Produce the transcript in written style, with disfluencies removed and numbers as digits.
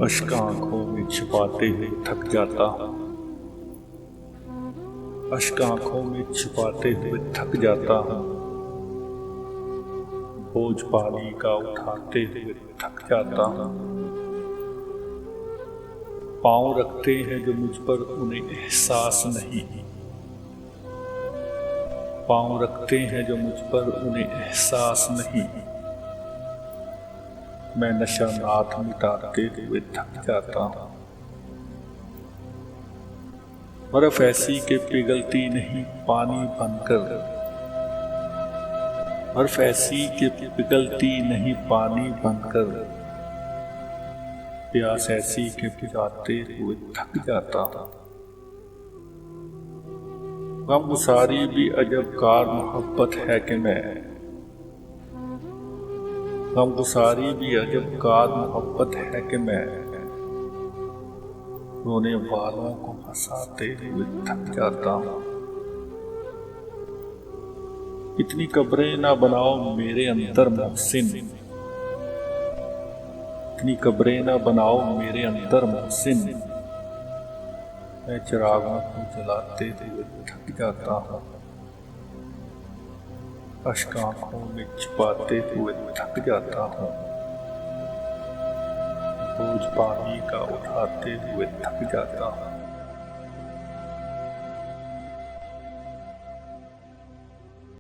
अश्क आंखों में छिपाते हुए थक जाता हूँ। अश्क आंखों में छिपाते हुए थक जाता हूँ। बोझ पानी का उठाते हुए थक जाता हूँ। पाँव रखते हैं जो मुझ पर उन्हें एहसास नहीं। पाँव रखते हैं जो मुझ पर उन्हें एहसास नहीं। मैं नशा नाथ मिटाते हुए थक जाता हूँ। बर्फ ऐसी के पिघलती नहीं पानी बनकर। बर्फ ऐसी के पिघलती नहीं पानी बनकर। प्यास ऐसी के बुझाते हुए थक जाता हूँ। गमगुसारी भी अजब कार मोहब्बत है कि मैं। गमगुसारी भी अजब कार मोहब्बत है कि मैं रोने वालों को हंसाते हुए थक जाता हूँ। इतनी कब्रें ना बनाओ मेरे अंदर मोहसिन। इतनी कब्रें ना बनाओ मेरे अंदर मोहसिन। मैं चिरागों को जलाते हुए थक जाता हूँ। अश्क आंखों में छिपाते हुए थक जाता हूँ। बोझ पानी का उठाते हुए थक जाता हूँ।